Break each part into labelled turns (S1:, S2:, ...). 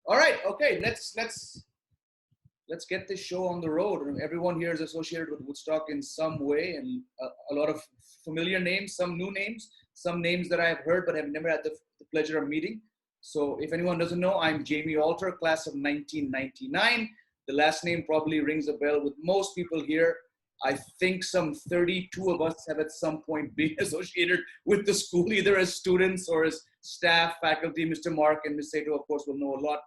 S1: All right. Okay. Let's get this show on the road. Everyone here is associated with Woodstock in some way, and a lot of familiar names, some new names, some names that I have heard but have never had the pleasure of meeting. So if anyone doesn't know, I'm Jamie Alter, class of 1999. The last name probably rings a bell with most people here. I think some 32 of us have at some point been associated with the school, either as students or as staff, faculty. Mr. Mark and Ms. Sato, of course, will know a lot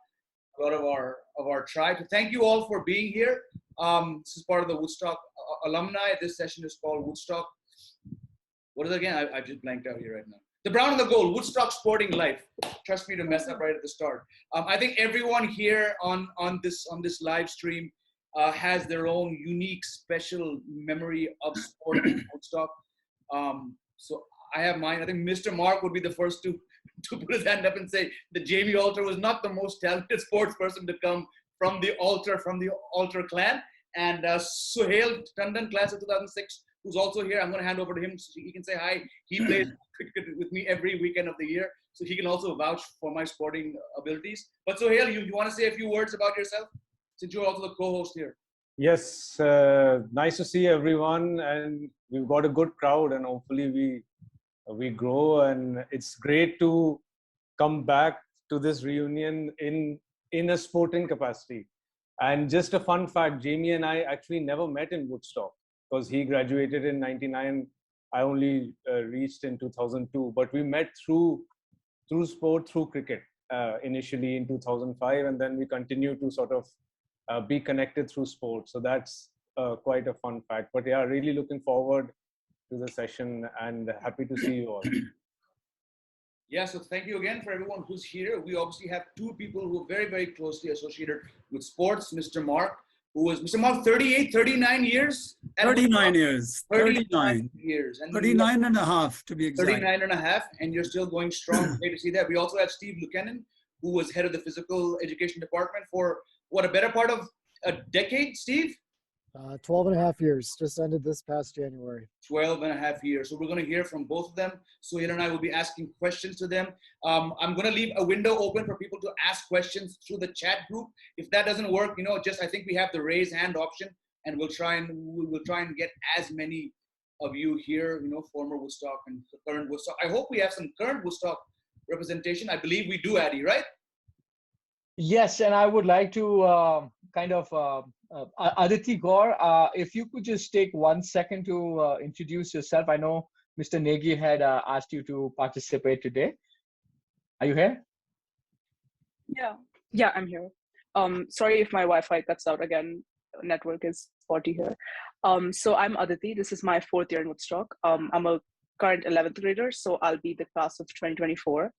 S1: of our tribe. So thank you all for being here. This is part of the Woodstock alumni. This session is called Woodstock. What is it again? I just blanked out here right now. The brown and the gold, Woodstock Sporting Life. Trust me to mess up right at the start. I think everyone here on this live stream has their own unique, special memory of sport in Woodstock. So I have mine. I think Mr. Mark would be the first to put his hand up and say that Jamie Alter was not the most talented sports person to come from the Alter clan. And Suheil, Tandon, class of 2006, who's also here. I'm going to hand over to him so he can say hi. He plays cricket with me every weekend of the year, so he can also vouch for my sporting abilities. But Suheil, you want to say a few words about yourself, since you're also the co-host here?
S2: Yes, nice to see everyone, and we've got a good crowd, and hopefully we grow, and it's great to come back to this reunion in a sporting capacity. And just a fun fact, Jamie and I actually never met in Woodstock because he graduated in 99. I only reached in 2002, but we met through sport, through cricket, initially in 2005, and then we continue to sort of be connected through sport. So that's quite a fun fact. But yeah, really looking forward to the session and happy to see you all.
S1: Yeah, so thank you again for everyone who's here. We obviously have two people who are very, very closely associated with sports. Mr. Mark, who was, Mr. Mark, 38, 39 years?
S3: 39 years.
S1: 39 years.
S3: And 39 and a half, to be exact.
S1: 39 and a half, and you're still going strong. Great to see that. We also have Steve Buchanan, who was head of the physical education department for, what, a better part of a decade, Steve?
S4: 12 and a half years, just ended this past January.
S1: 12 and a half years. So we're going to hear from both of them. Suheil and I will be asking questions to them. I'm going to leave a window open for people to ask questions through the chat group. If that doesn't work, I think we have the raise hand option, and we'll try and get as many of you here, former Woodstock and current Woodstock. I hope we have some current Woodstock representation. I believe we do, Addy, right?
S5: Yes, and I would like to Aditi Gaur, if you could just take 1 second to introduce yourself. I know Mr. Negi had asked you to participate today. Are you here?
S6: Yeah, I'm here. Sorry if my Wi-Fi cuts out again. Network is spotty here. So I'm Aditi. This is my 4th year in Woodstock. I'm a current 11th grader, so I'll be the class of 2024.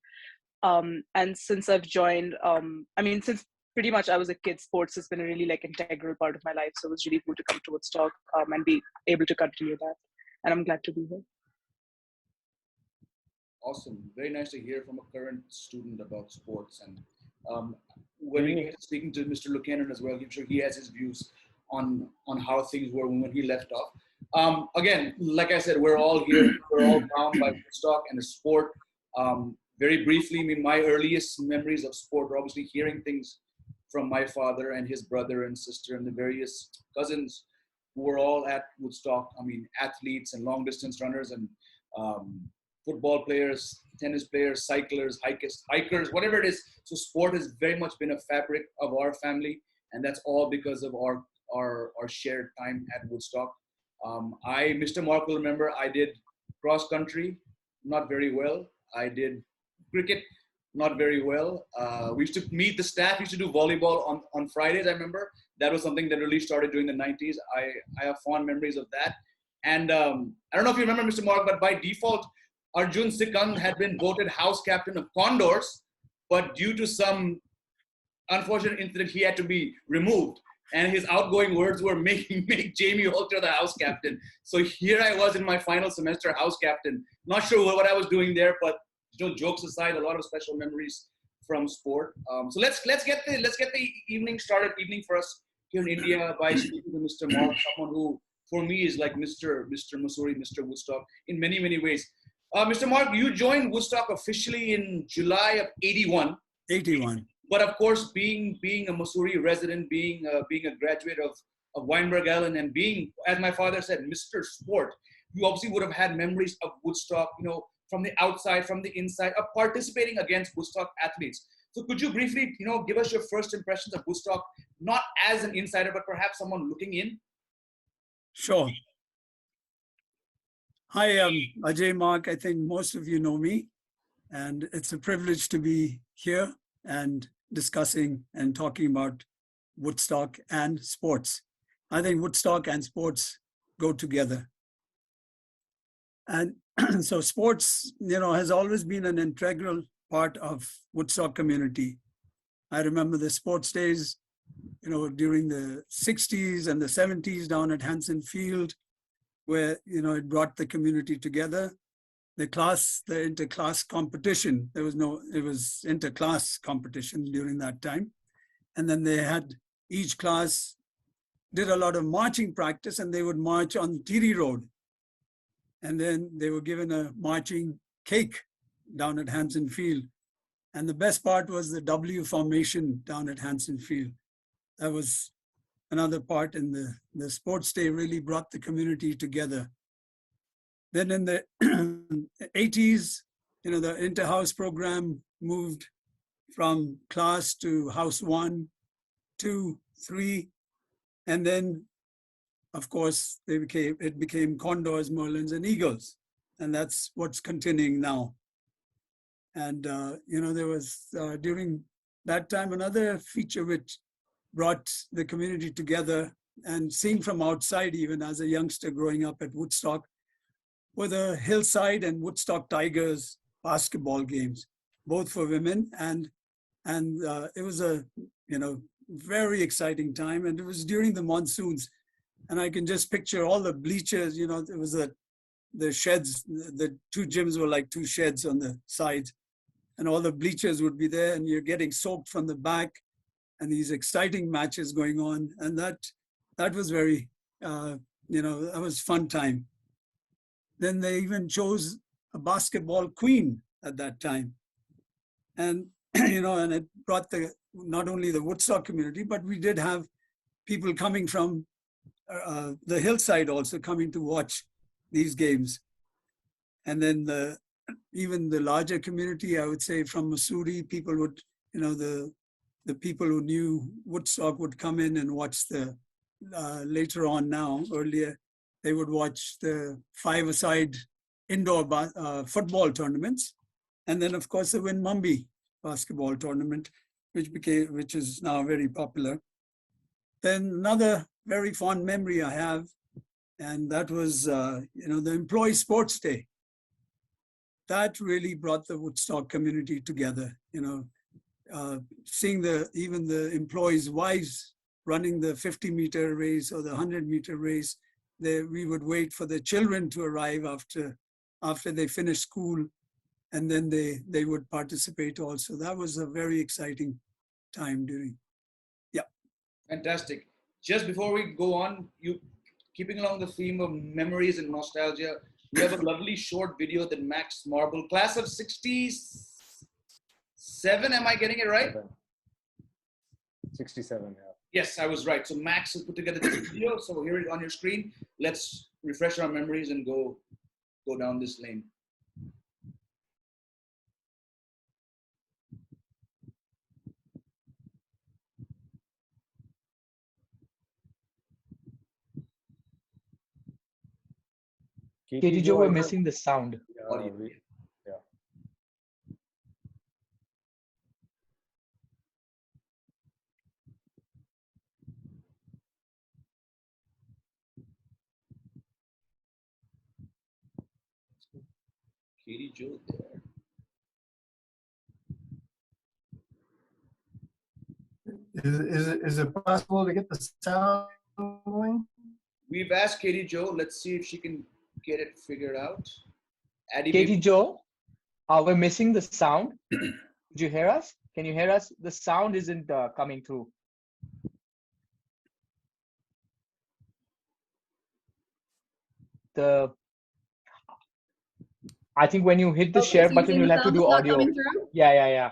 S6: And since I've joined, since pretty much I was a kid, sports has been a really integral part of my life. So it was really cool to come to Woodstock and be able to continue that. And I'm glad to be here.
S1: Awesome. Very nice to hear from a current student about sports. And when we get speaking to Mr. Buchanan as well, I'm sure he has his views on how things were when he left off. Again, like I said, we're all here. We're all bound by Woodstock and the sport. Very briefly, my earliest memories of sport were obviously hearing things from my father and his brother and sister and the various cousins who were all at Woodstock. Athletes and long distance runners and football players, tennis players, cyclers, hikers, whatever it is. So sport has very much been a fabric of our family, and that's all because of our shared time at Woodstock. Mr. Mark will remember, I did cross country, not very well. I did cricket, not very well. We used to meet the staff, used to do volleyball on Fridays, I remember. That was something that really started during the 90s. I have fond memories of that. And I don't know if you remember, Mr. Mark, but by default, Arjun Sikand had been voted house captain of Condors, but due to some unfortunate incident, he had to be removed. And his outgoing words were, make Jamie Alter the house captain. So here I was in my final semester house captain. Not sure what I was doing there, but jokes aside, a lot of special memories from sport. So let's get the evening started. Evening for us here in India by speaking to Mr. Mark, someone who for me is like Mr. Mussoorie, Mr. Woodstock in many, many ways. Mr. Mark, you joined Woodstock officially in July of 81.
S3: 81.
S1: But of course, being a Missouri resident, being a graduate of Weinberg Allen, and being, as my father said, Mr. Sport, you obviously would have had memories of Woodstock, from the outside, from the inside, of participating against Woodstock athletes. So could you briefly, give us your first impressions of Woodstock, not as an insider, but perhaps someone looking in?
S3: Sure. Hi, Ajay, Mark. I think most of you know me, and it's a privilege to be here and discussing and talking about Woodstock and sports. I think Woodstock and sports go together. And so sports, has always been an integral part of Woodstock community. I remember the sports days, during the 60s and the 70s down at Hanson Field, where, it brought the community together. The inter-class competition, it was inter-class competition during that time. And then they had, each class did a lot of marching practice, and they would march on Tehri Road. And then they were given a marching cake down at Hanson Field. And the best part was the W formation down at Hanson Field. That was another part, and the sports day really brought the community together. Then in the 80s, the inter-house program moved from class to house 1, 2, 3, and then, of course, it became Condors, Merlins, and Eagles, and that's what's continuing now. And there was during that time another feature which brought the community together, and seeing from outside, even as a youngster growing up at Woodstock, were the Hillside and Woodstock Tigers basketball games, both for women, and it was a very exciting time, and it was during the monsoons, and I can just picture all the bleachers. It was the sheds. The two gyms were like two sheds on the sides, and all the bleachers would be there, and you're getting soaked from the back, and these exciting matches going on, and that was very that was fun time. Then they even chose a basketball queen at that time. And, and it brought not only the Woodstock community, but we did have people coming from the hillside also coming to watch these games. And then even the larger community, I would say from Missouri, people would, the people who knew Woodstock would come in and watch later on now, earlier, they would watch the five-a-side indoor football tournaments. And then, of course, the Winmumby basketball tournament, which is now very popular. Then another very fond memory I have, and that was, the Employee Sports Day. That really brought the Woodstock community together, seeing even the employees' wives running the 50-meter race or the 100-meter race. We would wait for the children to arrive after they finished school, and then they would participate also. That was a very exciting time during. Yeah.
S1: Fantastic. Just before we go on, keeping along the theme of memories and nostalgia, we have a lovely short video that Max Marble, class of 67, am I getting it right?
S2: 67, yeah.
S1: Yes, I was right. So Max has put together this video. So here it is on your screen. Let's refresh our memories and go down this lane.
S5: Katie Joe, we're missing the sound.
S1: Audio.
S2: Yeah.
S1: Katie Joe there.
S7: Is it possible to get the sound going?
S1: We've asked Katie Joe. Let's see if she can get it figured out. Addie,
S5: Katie Joe, we're missing the sound. Did you hear us? Can you hear us? The sound isn't coming through. I think when you hit the share button, you'll have to do audio. Yeah.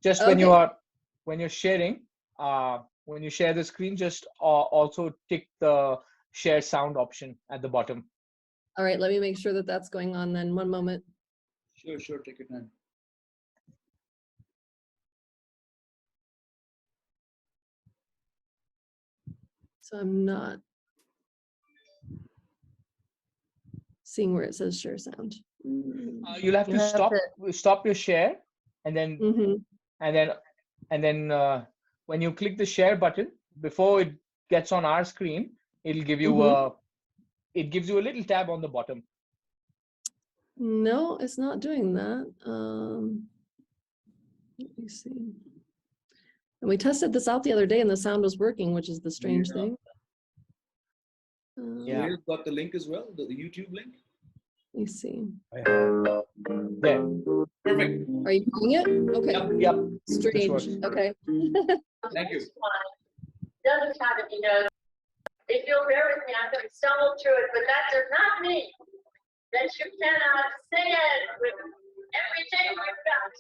S5: Just when you are when you're sharing, when you share the screen, just also tick the share sound option at the bottom.
S8: All right, let me make sure that that's going on then. One moment.
S1: Sure, sure. Take your time.
S8: So I'm not seeing where it says share sound.
S5: You'll have to stop your share, and then when you click the share button, before it gets on our screen, it'll give you it gives you a little tab on the bottom.
S8: No, it's not doing that. Let me see. And we tested this out the other day and the sound was working, which is the strange thing.
S5: Yeah.
S1: You've got the link as well, the YouTube link?
S8: Let me see.
S5: There.
S1: Perfect.
S8: Are you doing it? Okay.
S5: Yep.
S8: Strange. Okay.
S1: Thank you.
S9: Doesn't have any notes. If you'll bear with me, I'm going to stumble through it, but that does not mean that you cannot sing it with everything we've got.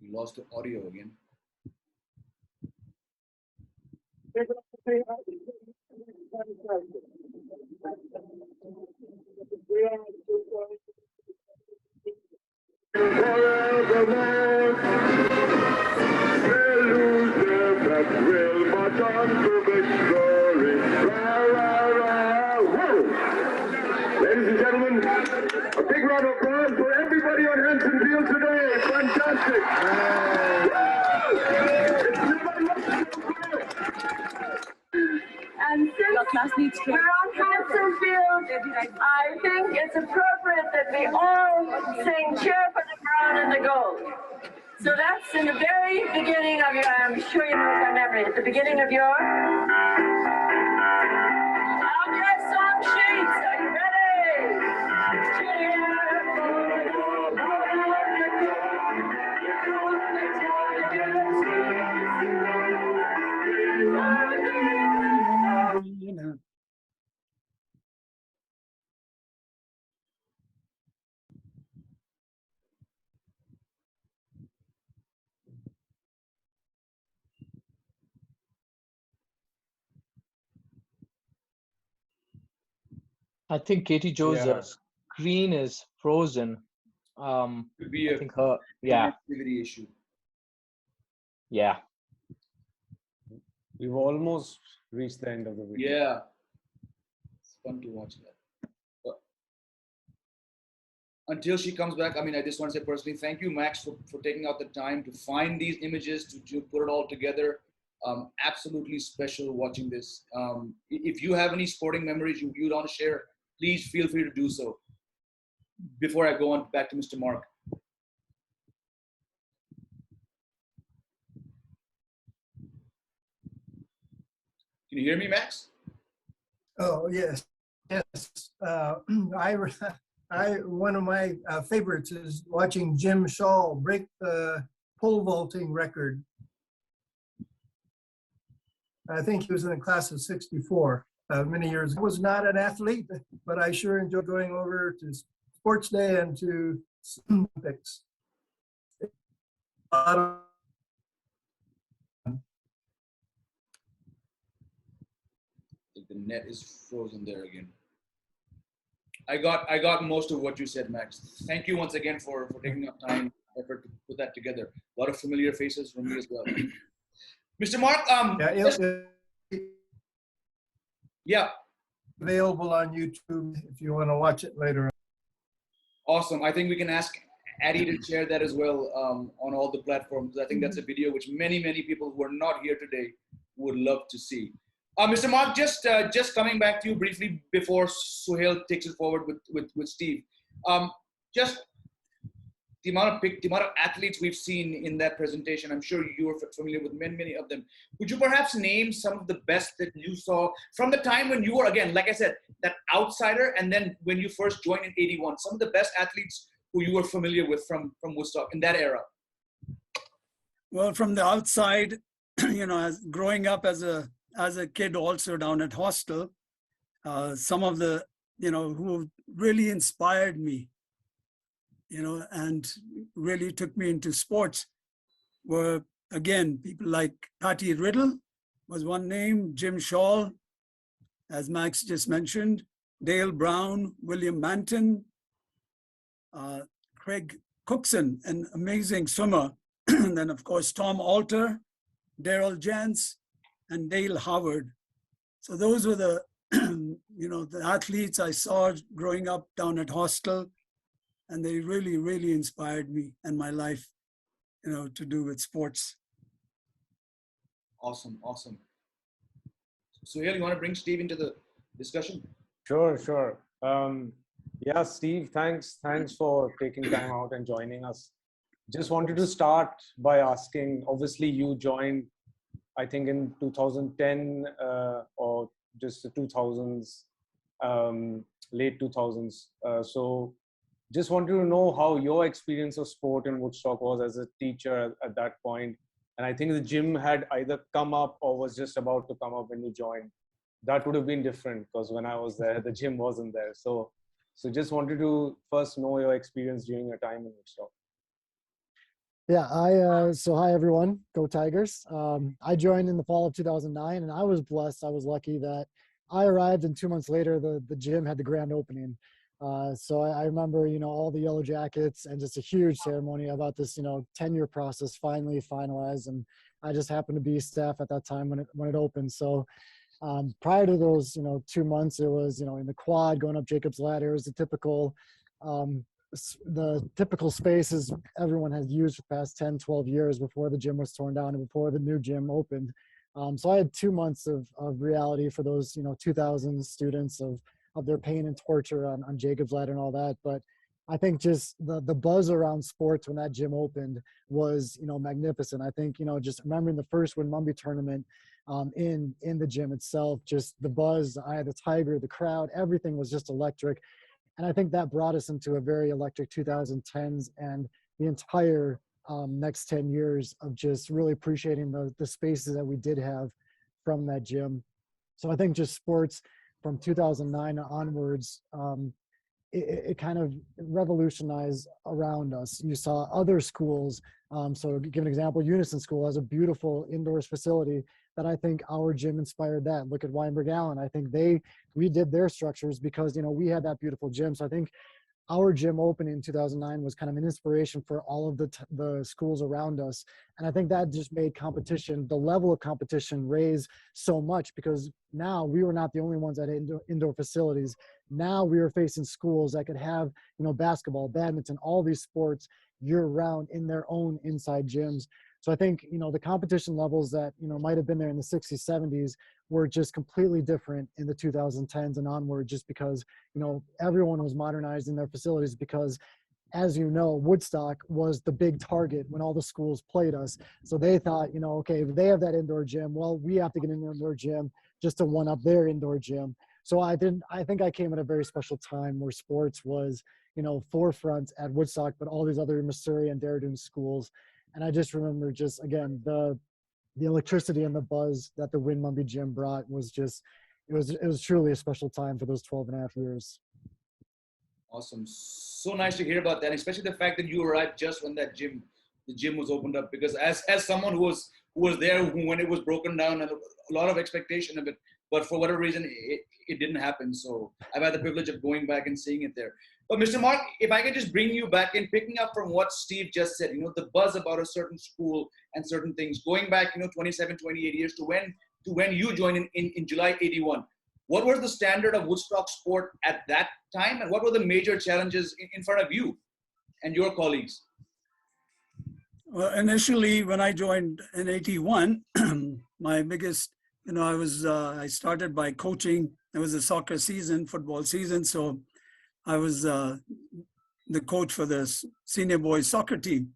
S1: We lost the audio again.
S10: Ladies and gentlemen, a big round of applause for everybody on Hanson Field today. Fantastic.
S9: And since we're on Hanson Field, I think it's it's appropriate that we all sing Cheer for the Brown and the Gold. So that's in the very beginning of your, I'm sure you know it by memory, at the beginning of your song sheets. Are you ready? Cheer for the brown and
S3: You know.
S5: I think Katie Joe's
S2: Yeah.
S5: screen is frozen.
S1: Could be
S5: I
S1: a
S5: think her, yeah,
S1: connectivity issue.
S5: yeah.
S2: We've almost reached the end of the video.
S1: Yeah, it's fun to watch that. But until she comes back, I mean, I just want to say personally, thank you, Max, for taking out the time to find these images, to put it all together. Absolutely special watching this. If you have any sporting memories you'd want to share, please feel free to do so. Before I go on back to Mr. Mark. Can you hear me, Max?
S7: Oh, yes, yes. One of my favorites is watching Jim Shaw break the pole vaulting record. I think he was in the class of 64 many years ago. I was not an athlete, but I sure enjoyed going over to Sports Day and to Olympics.
S1: The net is frozen there again. I got most of what you said, Max. Thank you once again for taking up time, effort to put that together. A lot of familiar faces from me as well. Mr. Mark, yeah,
S7: available on YouTube if you want to watch it later.
S1: Awesome. I think we can ask Addie to share that as well on all the platforms. I think that's a video which many people who are not here today would love to see. Mr. Mark, just coming back to you briefly before Suheil takes it forward with Steve. Just the amount of athletes we've seen in that presentation, I'm sure you are familiar with many of them. Would you perhaps name some of the best that you saw from the time when you were, again, like I said, that outsider, and then when you first joined in '81, some of the best athletes who you were familiar with from Woodstock in that era?
S3: Well, from the outside, you know, as growing up as a kid also down at hostel, some of the, you know, who really inspired me, you know, and really took me into sports were, again, people like Patty Riddle was one name, Jim Shaw, as Max just mentioned, Dale Brown, William Manton, Craig Cookson, an amazing swimmer, and then of course Tom Alter, Daryl Jantz, and Dale Howard. So those were the, you know, the athletes I saw growing up down at hostel, and they really inspired me and my life, you know, to do with sports.
S1: Awesome. Suheil, you want to bring Steve into the discussion?
S2: Sure. Yeah, Steve, thanks for taking time out and joining us. Just wanted to start by asking, obviously you joined, I think in 2010 or just the 2000s, late 2000s. So just wanted to know how your experience of sport in Woodstock was as a teacher at that point. And I think the gym had either come up or was just about to come up when you joined. That would have been different because when I was there, the gym wasn't there. So just wanted to first know your experience during your time in Woodstock.
S4: Yeah, so hi everyone, go Tigers. I joined in the fall of 2009 and I was blessed, I was lucky that I arrived and 2 months later, the gym had the grand opening. So I remember, you know, all the yellow jackets and just a huge ceremony about this, you know, 10-year process finally finalized. And I just happened to be staff at that time when it opened. So prior to those, you know, 2 months, it was, you know, in the quad going up Jacob's Ladder. It was the typical spaces everyone has used for the past 10, 12 years before the gym was torn down and before the new gym opened. So I had 2 months of reality for those, you know, 2,000 students of their pain and torture on Jacob's Ladder and all that. But I think just the buzz around sports when that gym opened was, magnificent. I think, just remembering the first Win Mumby tournament in the gym itself, just the buzz, I had the Tiger, the crowd, everything was just electric. And I think that brought us into a very electric 2010s and the entire next 10 years of just really appreciating the spaces that we did have from that gym. So I think just sports from 2009 onwards, it kind of revolutionized around us. You saw other schools. So to give an example, Unison School has a beautiful indoors facility that I think our gym inspired that. Look at Weinberg Allen. I think we did their structures because, we had that beautiful gym. So I think our gym opening in 2009 was kind of an inspiration for all of the schools around us. And I think that just made competition, the level of competition raise so much because now we were not the only ones that had indoor facilities. Now we were facing schools that could have, basketball, badminton, all these sports year round in their own inside gyms. So I think, the competition levels that, might have been there in the 60s, 70s were just completely different in the 2010s and onward, just because, everyone was modernizing their facilities because, as you know, Woodstock was the big target when all the schools played us. So they thought, okay, if they have that indoor gym, well, we have to get an indoor gym just to one up their indoor gym. So I think I came at a very special time where sports was, forefront at Woodstock, but all these other Missouri and Dairdun schools. And I just remember again, the electricity and the buzz that the Win Mumby gym brought was just, it was truly a special time for those 12 and a half years.
S1: Awesome. So nice to hear about that, especially the fact that you arrived just when the gym was opened up, because as someone who was there when it was broken down and a lot of expectation of it, but for whatever reason, it didn't happen. So I've had the privilege of going back and seeing it there. But Mr. Mark, if I can just bring you back and picking up from what Steve just said, the buzz about a certain school and certain things, going back, 27, 28 years to when you joined in July 81. What was the standard of Woodstock sport at that time? And what were the major challenges in front of you and your colleagues?
S3: Well, initially, when I joined in 81, my biggest, I started by coaching. It was a soccer season, football season. So I was the coach for the senior boys soccer team.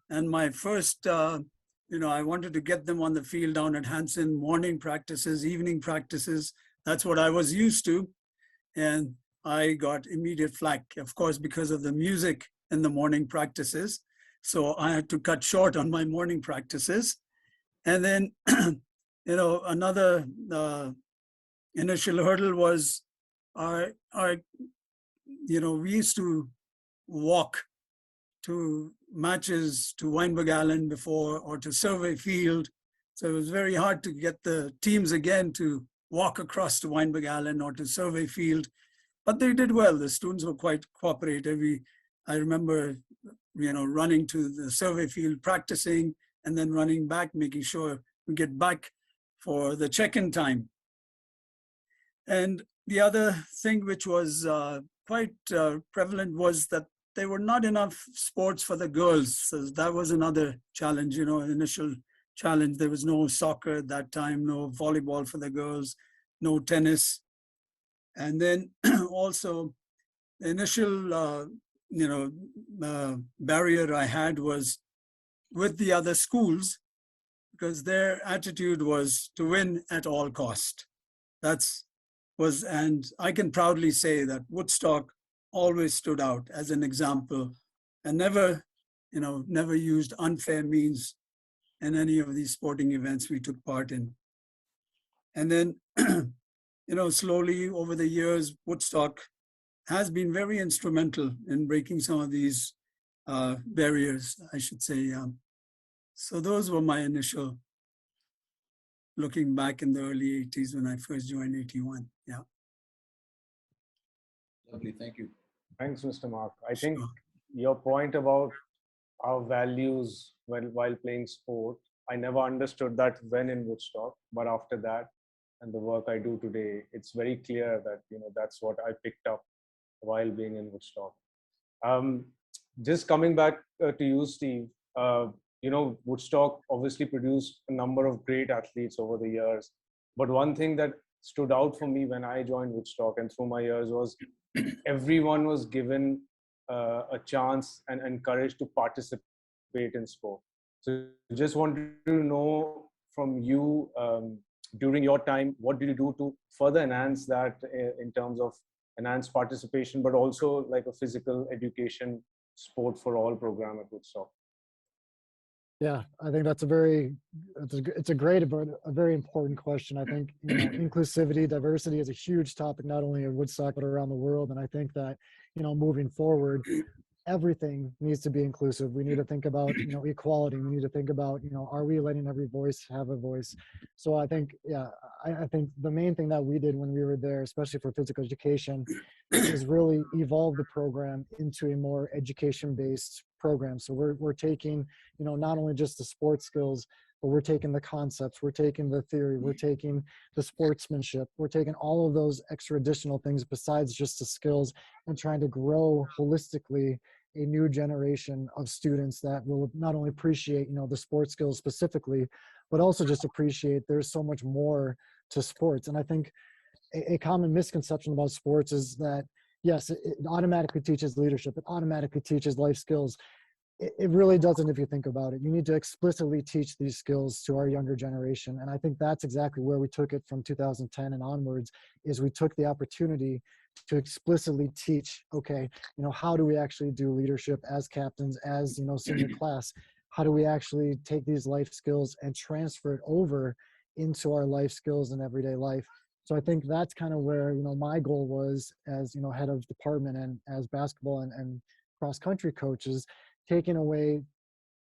S3: And my first, I wanted to get them on the field down at Hanson, morning practices, evening practices. That's what I was used to. And I got immediate flack, of course, because of the music in the morning practices. So I had to cut short on my morning practices. And then, another initial hurdle was we used to walk to matches to Weinberg Allen before or to Survey Field. So it was very hard to get the teams again to walk across to Weinberg Allen or to Survey Field. But they did well. The students were quite cooperative. I remember, running to the Survey Field, practicing, and then running back, making sure we get back for the check-in time. And the other thing which was quite prevalent was that there were not enough sports for the girls. So that was another challenge, initial challenge. There was no soccer at that time, no volleyball for the girls, no tennis. And then also the initial, barrier I had was with the other schools, because their attitude was to win at all cost. And I can proudly say that Woodstock always stood out as an example and never used unfair means in any of these sporting events we took part in. And then, slowly over the years, Woodstock has been very instrumental in breaking some of these barriers, I should say. So those were my initial, looking back in the early 80s when I first joined 81. Yeah.
S1: Lovely, thank you.
S2: Thanks, Mr. Mark. I think your point about our values while playing sport, I never understood that when in Woodstock, but after that and the work I do today, it's very clear that, that's what I picked up while being in Woodstock. Just coming back to you, Steve, Woodstock obviously produced a number of great athletes over the years. But one thing that stood out for me when I joined Woodstock and through my years was everyone was given a chance and encouraged to participate in sport. So just wanted to know from you, during your time, what did you do to further enhance that in terms of enhanced participation, but also like a physical education sport for all program at Woodstock?
S4: Yeah, I think that's it's a great but a very important question. I think inclusivity, diversity is a huge topic not only at Woodstock but around the world. And I think that moving forward, everything needs to be inclusive. We need to think about equality. We need to think about are we letting every voice have a voice? So I think I think the main thing that we did when we were there, especially for physical education, is really evolve the program into a more education-based program. So we're taking not only just the sports skills, but we're taking the concepts, we're taking the theory, we're taking the sportsmanship, we're taking all of those extra additional things besides just the skills, and trying to grow holistically a new generation of students that will not only appreciate the sports skills specifically, but also just appreciate there's so much more to sports. And I think a common misconception about sports is that yes, it automatically teaches leadership, it automatically teaches life skills. It really doesn't if you think about it. You need to explicitly teach these skills to our younger generation. And I think that's exactly where we took it from 2010 and onwards, is we took the opportunity to explicitly teach, okay, how do we actually do leadership as captains, as, senior class? How do we actually take these life skills and transfer it over into our life skills in everyday life? So I think that's kind of where, my goal was as, head of department and as basketball and cross country coaches, taking away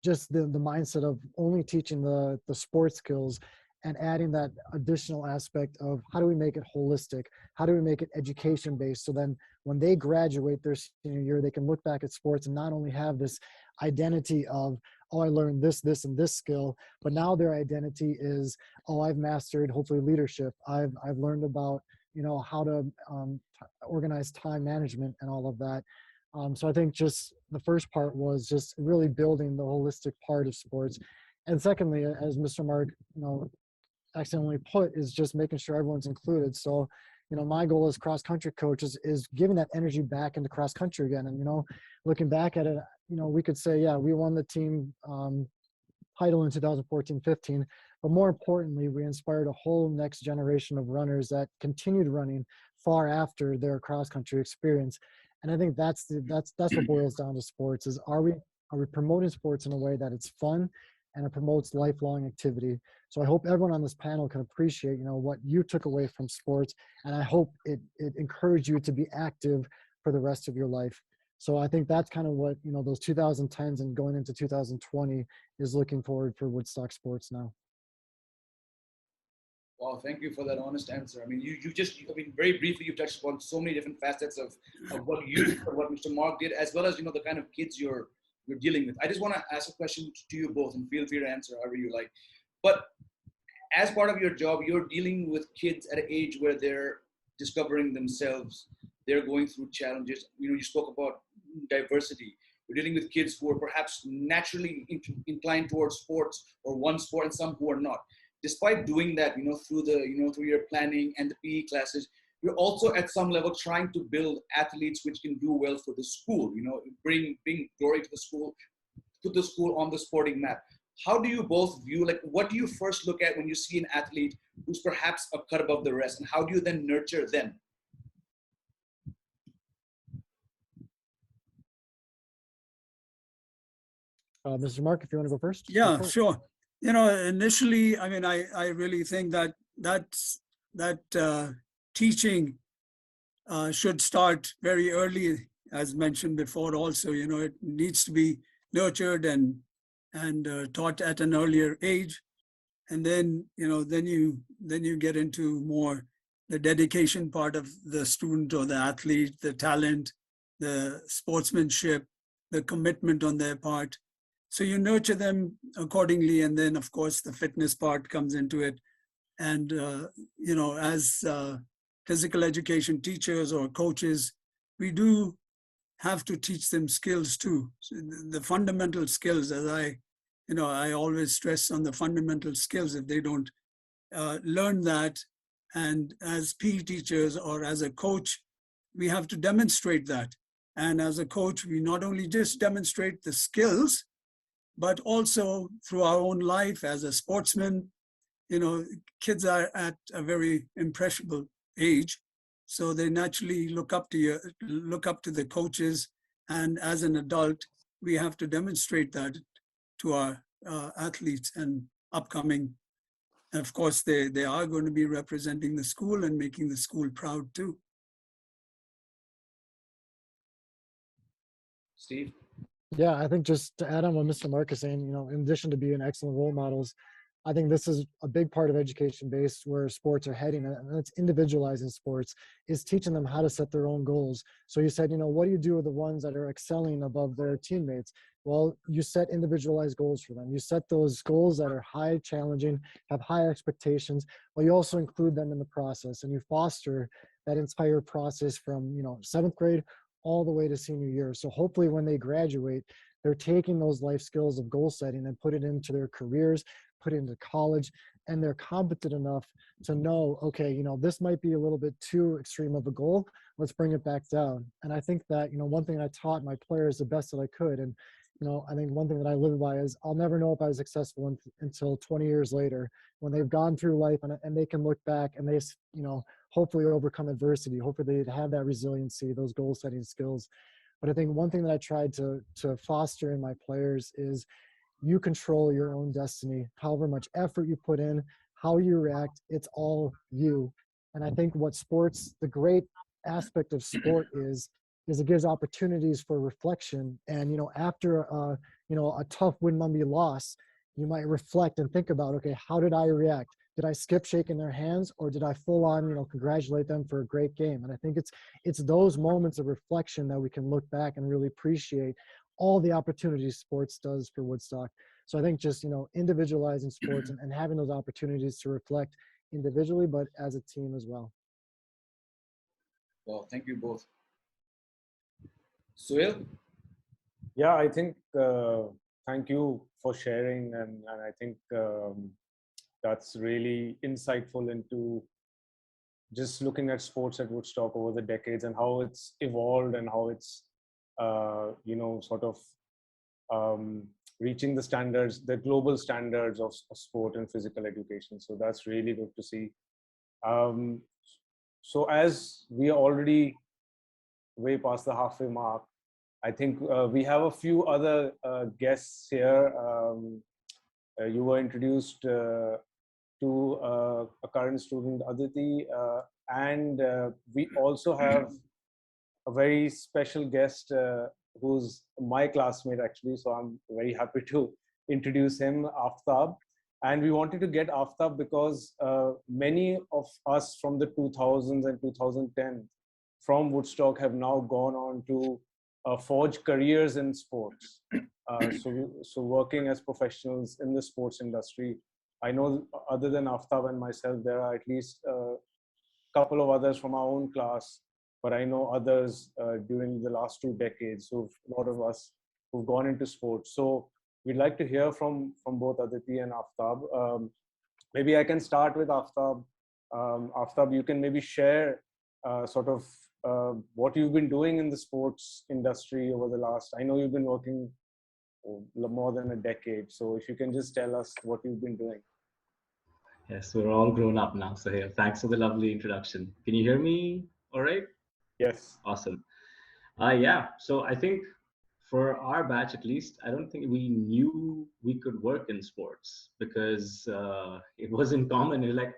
S4: just the mindset of only teaching the sports skills and adding that additional aspect of how do we make it holistic? How do we make it education based? So then when they graduate their senior year, they can look back at sports and not only have this identity of, oh, I learned this, and this skill, but now their identity is, oh, I've mastered hopefully leadership. I've learned about, how to organize time management and all of that. So I think just the first part was just really building the holistic part of sports. And secondly, as Mr. Mark, accidentally put, is just making sure everyone's included. So, my goal as cross country coach is giving that energy back into cross country again. And, looking back at it, we could say, yeah, we won the team title in 2014-15, but more importantly, we inspired a whole next generation of runners that continued running far after their cross country experience. And I think that's what boils down to sports is, are we promoting sports in a way that it's fun and it promotes lifelong activity? So I hope everyone on this panel can appreciate, what you took away from sports, and I hope it encouraged you to be active for the rest of your life. So I think that's kind of what, those 2010s and going into 2020 is looking forward for Woodstock sports now.
S1: Wow, thank you for that honest answer. I mean, very briefly, you touched upon so many different facets of what what Mr. Mark did, as well as, the kind of kids you're dealing with. I just want to ask a question to you both, and feel free to answer however you like. But as part of your job, you're dealing with kids at an age where they're discovering themselves. They're going through challenges. You spoke about diversity. You're dealing with kids who are perhaps naturally inclined towards sports or one sport, and some who are not. Despite doing that, through your planning and the PE classes, you're also at some level trying to build athletes which can do well for the school, bring glory to the school, put the school on the sporting map. How do you both view, what do you first look at when you see an athlete who's perhaps a cut above the rest, and how do you then nurture them?
S4: Mr. Mark, if you want to go first.
S3: Yeah, sure. Initially, I mean, I really think that teaching should start very early, as mentioned before. Also, it needs to be nurtured and taught at an earlier age, and then then you get into more the dedication part of the student or the athlete, the talent, the sportsmanship, the commitment on their part. So you nurture them accordingly, and then of course the fitness part comes into it. And as physical education teachers or coaches, we do have to teach them skills too. So the fundamental skills, as I always stress on the fundamental skills. If they don't learn that, And as PE teachers or as a coach, we have to demonstrate that. And as a coach, we not only just demonstrate the skills, but also through our own life as a sportsman. You know, kids are at a very impressionable age, so they naturally look up to the coaches. And as an adult, we have to demonstrate that to our athletes and upcoming. And of course, they are going to be representing the school and making the school proud too.
S1: Steve?
S4: Yeah, I think just to add on what Mr. Mark is saying, in addition to being excellent role models, I think this is a big part of education based where sports are heading, and that's individualizing sports, is teaching them how to set their own goals. So you said, what do you do with the ones that are excelling above their teammates? Well, you set individualized goals for them. You set those goals that are high challenging, have high expectations, but you also include them in the process, and you foster that entire process from, 7th grade all the way to senior year. So hopefully when they graduate, they're taking those life skills of goal setting and put it into their careers, put it into college, and they're competent enough to know, okay, this might be a little bit too extreme of a goal. Let's bring it back down. And I think that, one thing I taught my players the best that I could, and, I think one thing that I live by is I'll never know if I was successful until 20 years later when they've gone through life and they can look back and they, hopefully overcome adversity. Hopefully they have that resiliency, those goal setting skills. But I think one thing that I tried to foster in my players is you control your own destiny. However much effort you put in, how you react, it's all you. And I think what sports, the great aspect of sport is it gives opportunities for reflection. And, after a tough win Monday loss, you might reflect and think about, okay, how did I react? Did I skip shaking their hands, or did I full on, congratulate them for a great game? And I think it's those moments of reflection that we can look back and really appreciate all the opportunities sports does for Woodstock. So I think just, individualizing sports and having those opportunities to reflect individually, but as a team as well.
S1: Well, thank you both. Suheil?
S2: Yeah, I think, thank you for sharing. And I think that's really insightful into just looking at sports at Woodstock over the decades and how it's evolved and how it's, sort of reaching the standards, the global standards of sport and physical education. So that's really good to see. So as we are already way past the halfway mark, I think we have a few other guests here. You were introduced to a current student, Aditi, and we also have a very special guest who's my classmate actually, so I'm very happy to introduce him, Aftab. And we wanted to get Aftab because many of us from the 2000s and 2010 from Woodstock have now gone on to forge careers in sports. So working as professionals in the sports industry. I know other than Aftab and myself, there are at least a couple of others from our own class, but I know others during the last 2 decades. So a lot of us who've gone into sports. So we'd like to hear from both Aditi and Aftab. Maybe I can start with Aftab. Aftab, you can maybe share sort of what you've been doing in the sports industry over the last, I know you've been working more than a decade. So if you can just tell us what you've been doing.
S11: Yes, we're all grown up now. So here, thanks for the lovely introduction. Can you hear me all right?
S2: Yes.
S11: Awesome. Yeah, so I think for our batch, at least, I don't think we knew we could work in sports because it wasn't common. It was like,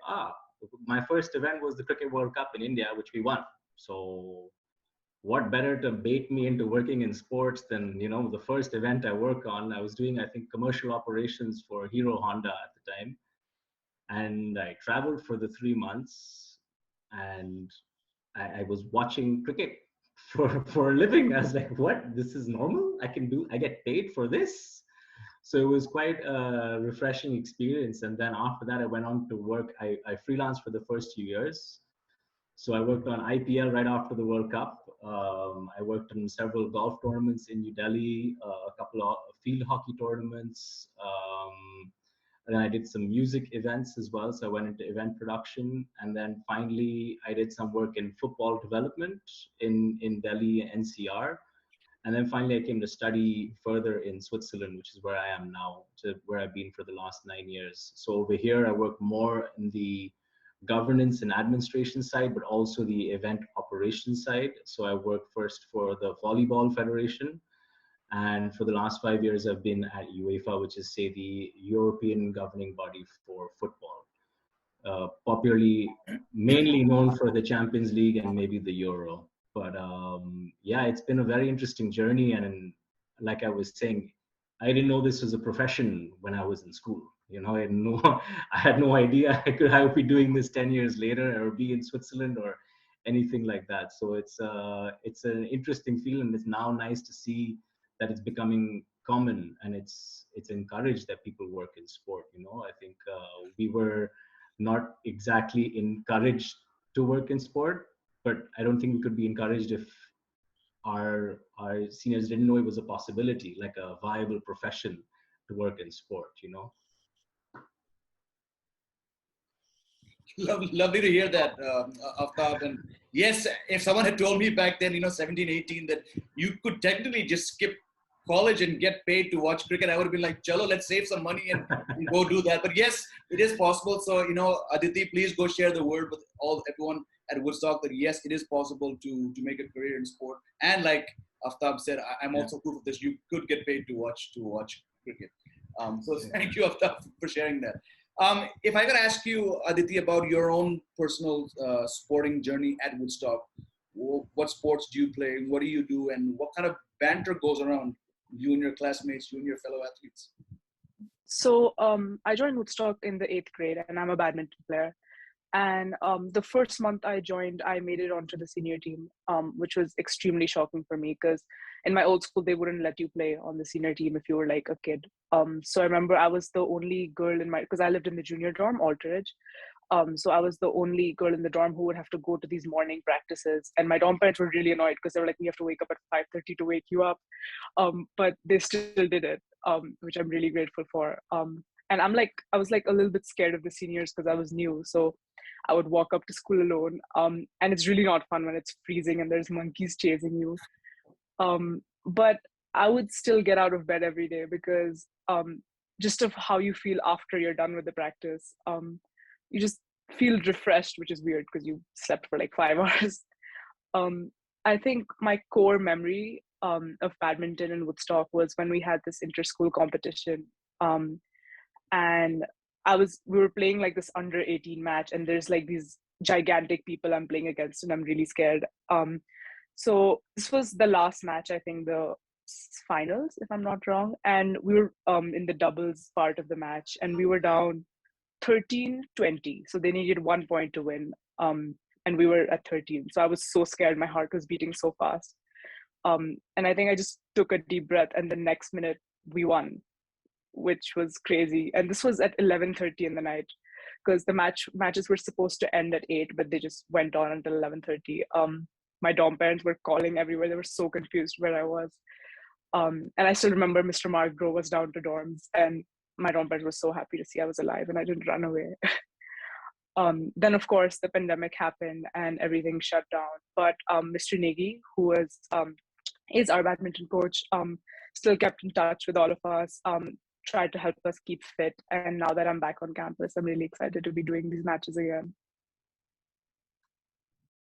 S11: my first event was the Cricket World Cup in India, which we won. So what better to bait me into working in sports than, the first event I worked on. I was doing, I think, commercial operations for Hero Honda at the time. And I traveled for the 3 months and I was watching cricket for a living. I was like, what? This is normal? I get paid for this? So it was quite a refreshing experience. And then after that, I went on to work. I freelanced for the first few years. So I worked on IPL right after the World Cup. I worked on several golf tournaments in New Delhi, a couple of field hockey tournaments. and I did some music events as well. So I went into event production, and then finally I did some work in football development in Delhi NCR. And then finally I came to study further in Switzerland, which is where I am now, where I've been for the last 9 years. So over here I work more in the governance and administration side, but also the event operations side. So I work first for the Volleyball Federation, and for the last 5 years, I've been at UEFA, which is, say, the European governing body for football. Popularly, mainly known for the Champions League and maybe the Euro. But yeah, it's been a very interesting journey. And like I was saying, I didn't know this was a profession when I was in school. You know, I had no idea I would be doing this 10 years later, or be in Switzerland or anything like that. So it's an interesting field, and it's now nice to see that it's becoming common, and it's encouraged that people work in sport. You know, I think we were not exactly encouraged to work in sport, but I don't think we could be encouraged if our seniors didn't know it was a possibility, like a viable profession to work in sport, you know.
S1: Lovely to hear that, Aftab. And yes, if someone had told me back then, 17, 18, that you could technically just skip college and get paid to watch cricket, I would have been like, chalo, let's save some money and go do that. But yes, it is possible. So, Aditi, please go share the word with everyone at Woodstock that yes, it is possible to make a career in sport. And like Aftab said, I'm also proof of this. You could get paid to watch cricket. So thank you, Aftab, for sharing that. If I could ask you, Aditi, about your own personal sporting journey at Woodstock, what sports do you play? What do you do? And what kind of banter goes around you and your classmates, you and your fellow athletes?
S6: So I joined Woodstock in the 8th grade, and I'm a badminton player. And the first month I joined, I made it onto the senior team, which was extremely shocking for me, because in my old school, they wouldn't let you play on the senior team if you were like a kid. So I remember I was the only girl because I lived in the junior dorm, Alterage. So I was the only girl in the dorm who would have to go to these morning practices. And my dorm parents were really annoyed because they were like, we have to wake up at 5:30 to wake you up. But they still did it, which I'm really grateful for. And I was like a little bit scared of the seniors because I was new. So I would walk up to school alone. And it's really not fun when it's freezing and there's monkeys chasing you. But I would still get out of bed every day because just of how you feel after you're done with the practice. You just feel refreshed, which is weird because you slept for like 5 hours. I think my core memory of badminton in Woodstock was when we had this inter-school competition. And we were playing like this under 18 match, and there's like these gigantic people I'm playing against, and I'm really scared. So this was the last match, I think the finals, if I'm not wrong. And we were in the doubles part of the match, and we were down 13-20. So they needed 1 point to win. And we were at 13. So I was so scared. My heart was beating so fast. And I think I just took a deep breath, and the next minute we won, which was crazy. And this was at 11:30 in the night, because the matches were supposed to end at 8, but they just went on until 11:30. My dorm parents were calling everywhere. They were so confused where I was. And I still remember Mr. Mark drove us down to dorms, and my dorm parents were so happy to see I was alive and I didn't run away. Then, of course, the pandemic happened and everything shut down. But Mr. Negi, who is our badminton coach, still kept in touch with all of us, tried to help us keep fit. And now that I'm back on campus, I'm really excited to be doing these matches again.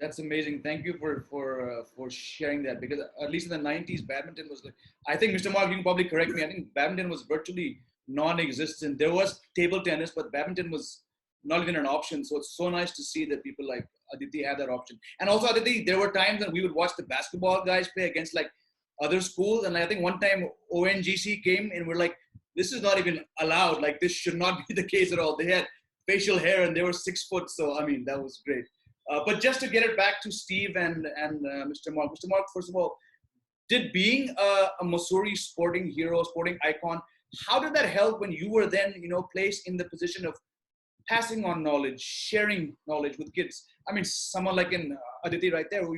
S1: That's amazing. Thank you for sharing that, because at least in the 90s, badminton was like, I think, Mr. Mark, you can probably correct me, I think badminton was virtually non-existent. There was table tennis, but badminton was not even an option. So it's so nice to see that people like Aditi have that option. And also, Aditi, there were times when we would watch the basketball guys play against like other schools. And I think one time ONGC came and we're like, this is not even allowed. Like, this should not be the case at all. They had facial hair and they were 6 foot. So, I mean, that was great. But just to get it back to Steve and Mr. Mark. Mr. Mark, first of all, did being a Mussoorie sporting hero, sporting icon, how did that help when you were then, placed in the position of passing on knowledge, sharing knowledge with kids? I mean, someone like in Aditi right there, who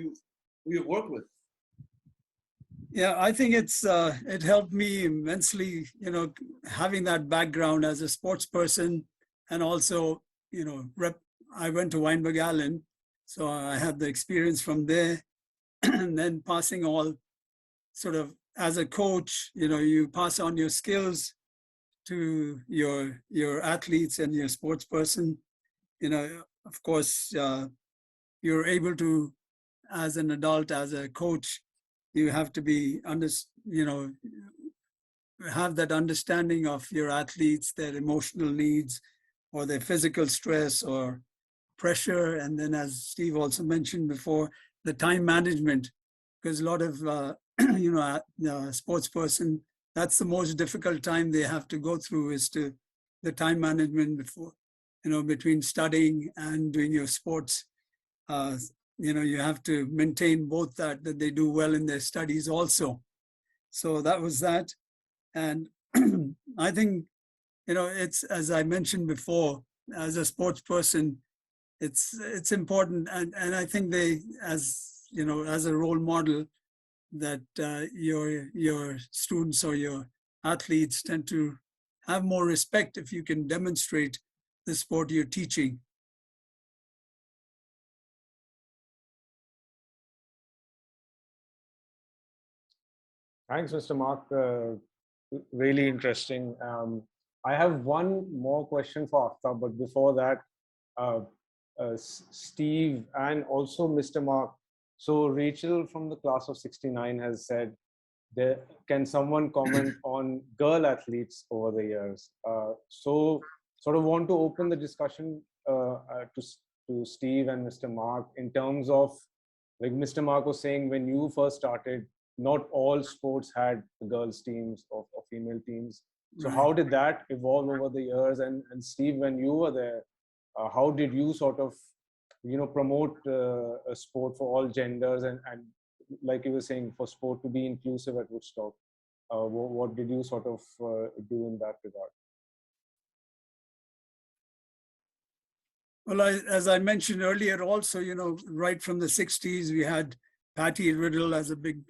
S1: you've worked with.
S3: Yeah, I think it helped me immensely, having that background as a sports person, and also, I went to Weinberg Allen, so I had the experience from there, and then passing all sort of as a coach, you pass on your skills to your athletes and your sports person. Of course, you're able to, as an adult, as a coach, you have to be have that understanding of your athletes, their emotional needs, or their physical stress or pressure. And then, as Steve also mentioned before, the time management, because a lot of sports person, that's the most difficult time they have to go through, is to the time management before, between studying and doing your sports. You have to maintain both that they do well in their studies also. So that was that. And I think, it's, as I mentioned before, as a sports person, it's important. And I think they, as a role model, that your students or your athletes tend to have more respect if you can demonstrate the sport you're teaching.
S2: Thanks, Mr. Mark. Really interesting. I have one more question for Aftab, but before that, Steve and also Mr. Mark. So Rachel from the class of 69 has said, can someone comment on girl athletes over the years? So sort of want to open the discussion to Steve and Mr. Mark in terms of, like Mr. Mark was saying, when you first started, not all sports had girls teams or female teams. So how did that evolve over the years? And Steve, when you were there, how did you sort of, promote a sport for all genders and like you were saying, for sport to be inclusive at Woodstock? What did you sort of do in that regard?
S3: Well, as I mentioned earlier, also, right from the 60s, we had Patty Riddle as a big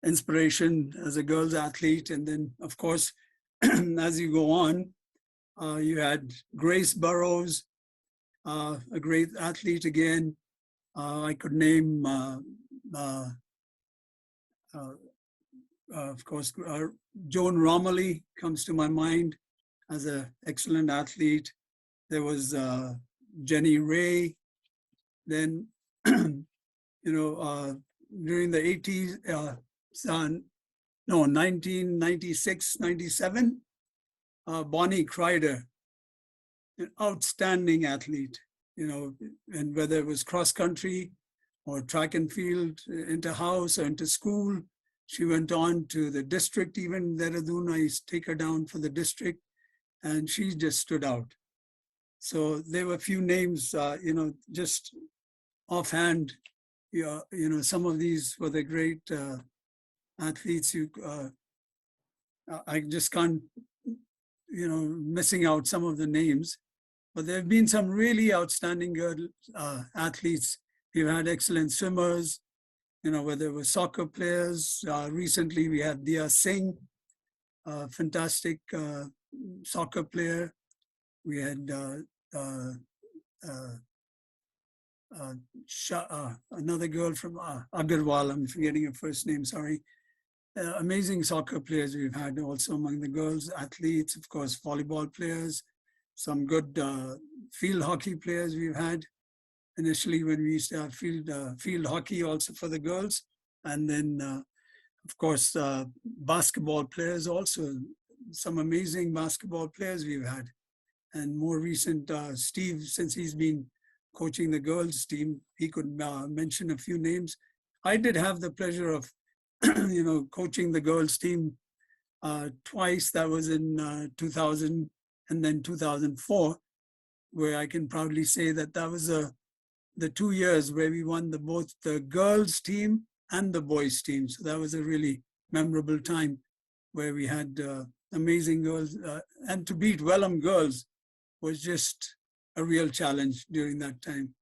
S3: inspiration as a girls athlete. And then, of course, as you go on, you had Grace Burrows, a great athlete again. I could name, of course, Joan Romilly comes to my mind as an excellent athlete. There was Jenny Ray. Then, during the 80s, 1996, 97, Bonnie Crider, an outstanding athlete, and whether it was cross country or track and field, inter-house or inter-school, she went on to the district, even Dehradun, I used to take her down for the district, and she just stood out. So there were a few names, just offhand, some of these were the great athletes. I just can't, missing out some of the names, but there have been some really outstanding girl athletes. We've had excellent swimmers, whether it was soccer players. Recently, we had Dia Singh, a fantastic soccer player. We had another girl from Agarwal, I'm forgetting her first name, sorry. Amazing soccer players we've had also among the girls, athletes, of course, volleyball players, some good field hockey players we've had. Initially, when we used to have field hockey also for the girls. And then, of course, basketball players also, some amazing basketball players we've had. And more recent, Steve, since he's been coaching the girls team, he could mention a few names. I did have the pleasure of, coaching the girls team twice. That was in 2000 and then 2004, where I can proudly say that that was the 2 years where we won both the girls team and the boys team. So that was a really memorable time where we had amazing girls. And to beat Welham girls was just a real challenge during that time.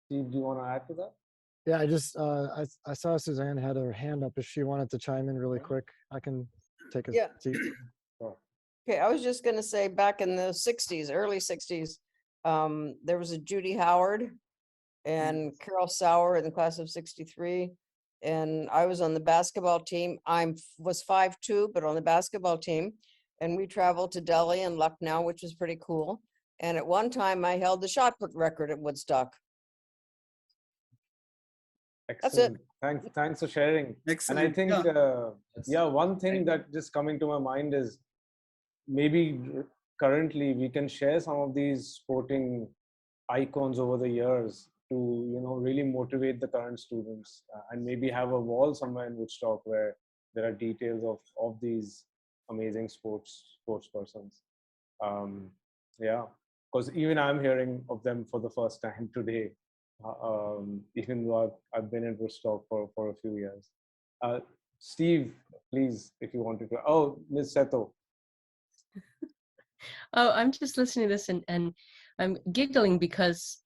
S2: Steve, do you want to add to that?
S4: Yeah, I just I saw Suzanne had her hand up. If she wanted to chime in really quick, I can take a
S12: Yeah.
S4: seat.
S12: Okay, I was just going to say back in the 60s, early 60s, there was a Judy Howard and Carol Sauer in the class of 63. And I was on the basketball team. Was 5'2", but on the basketball team. And we traveled to Delhi and Lucknow, which was pretty cool. And at one time I held the shot put record at Woodstock.
S2: Excellent.
S12: That's it.
S2: Thanks for sharing.
S3: Excellent.
S2: And I think, one thing that just coming to my mind is maybe currently we can share some of these sporting icons over the years to, really motivate the current students, and maybe have a wall somewhere in Woodstock where there are details of these amazing sports persons. Because even I'm hearing of them for the first time today. Even though I've been in Woodstock for a few years. Steve, please, if you wanted to. Oh, Ms. Seto.
S13: Oh, I'm just listening to this and I'm giggling because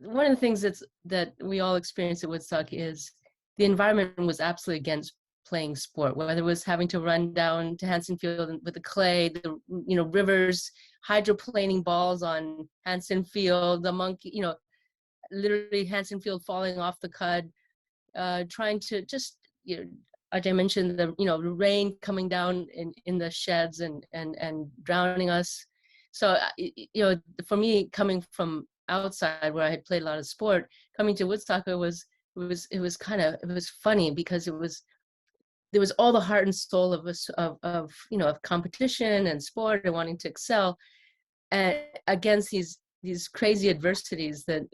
S13: one of the things that we all experience at Woodstock is the environment was absolutely against playing sport, whether it was having to run down to Hanson Field with the clay, the rivers, hydroplaning balls on Hanson Field, the monkey, literally Hanson Field falling off the cud, trying to just, Ajay mentioned the rain coming down in the sheds and drowning us. So for me, coming from outside where I had played a lot of sport, coming to Woodstock, it was funny because there was all the heart and soul of us of competition and sport and wanting to excel, and against these crazy adversities that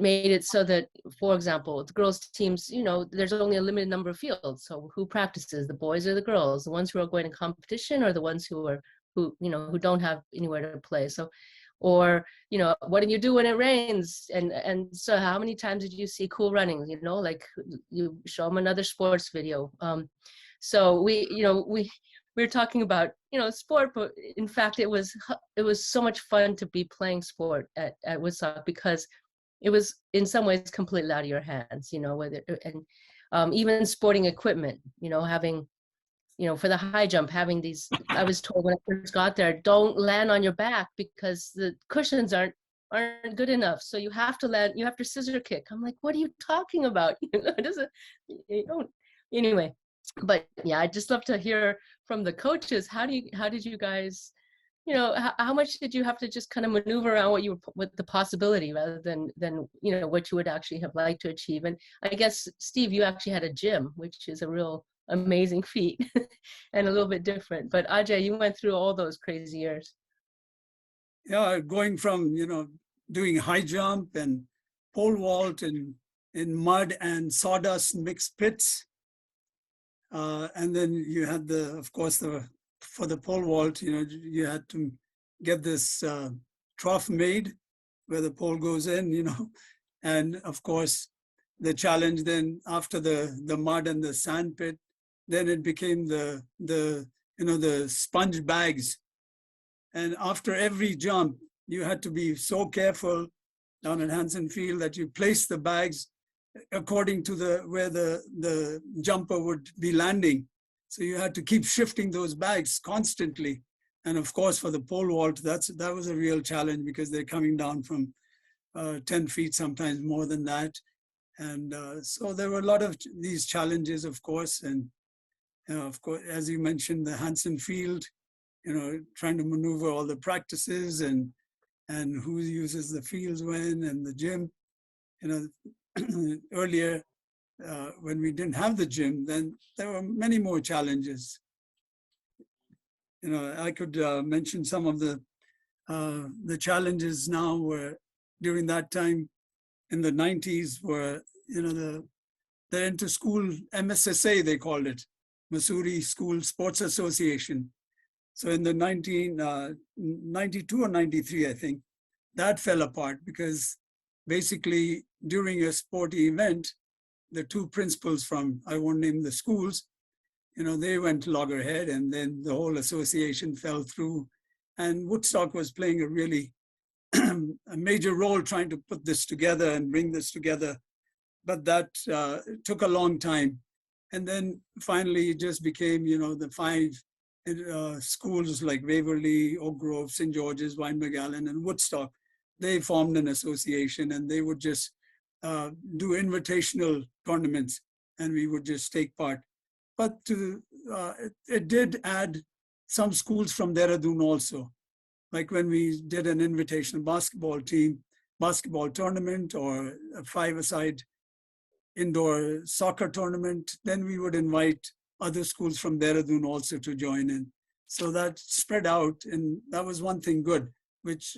S13: made it so that, for example, the girls teams, there's only a limited number of fields. So who practices, the boys or the girls? The ones who are going to competition or the ones who don't have anywhere to play? So, or, what do you do when it rains? And so how many times did you see Cool Runnings? Like you show them another sports video. So we're talking about, sport, but in fact, it was so much fun to be playing sport at Woodstock because it was in some ways completely out of your hands, even sporting equipment, having, for the high jump, having these, I was told when I first got there, don't land on your back because the cushions aren't good enough. So you have to land, you have to scissor kick. I'm like, what are you talking about? Anyway, but yeah, I'd just love to hear from the coaches. How did you guys, how much did you have to just kind of maneuver around with the possibility rather than what you would actually have liked to achieve? And I guess, Steve, you actually had a gym, which is a real amazing feat and a little bit different. But Ajay, you went through all those crazy years.
S3: Yeah, going from, doing high jump and pole vault in mud and sawdust mixed pits. And then you had for the pole vault, you had to get this trough made where the pole goes in, and of course the challenge then after the mud and the sand pit, then it became the sponge bags. And after every jump, you had to be so careful down at Hanson Field that you place the bags according to where the jumper would be landing. So you had to keep shifting those bags constantly. And of course, for the pole vault, that was a real challenge because they're coming down from 10 feet, sometimes more than that. And so there were a lot of these challenges, of course. And of course, as you mentioned, the Hanson Field, trying to maneuver all the practices and who uses the fields when, and the gym. Earlier, when we didn't have the gym, then there were many more challenges. I could mention some of the challenges now were during that time in the 90s were, the inter-school MSSA, they called it, Missouri School Sports Association. So in the 1992 or 93, I think, that fell apart because basically during a sporty event, the two principals from, I won't name the schools, they went loggerhead and then the whole association fell through. And Woodstock was playing a really a major role trying to put this together and bring this together. But that took a long time. And then finally it just became, the 5 schools like Waverly, Oak Grove, St. George's, Wynne-Magallan, and Woodstock. They formed an association and they would just do invitational tournaments and we would just take part. But it did add some schools from Dehradun also. Like when we did an invitational basketball tournament or a 5-a-side indoor soccer tournament, then we would invite other schools from Dehradun also to join in. So that spread out, and that was one thing good, which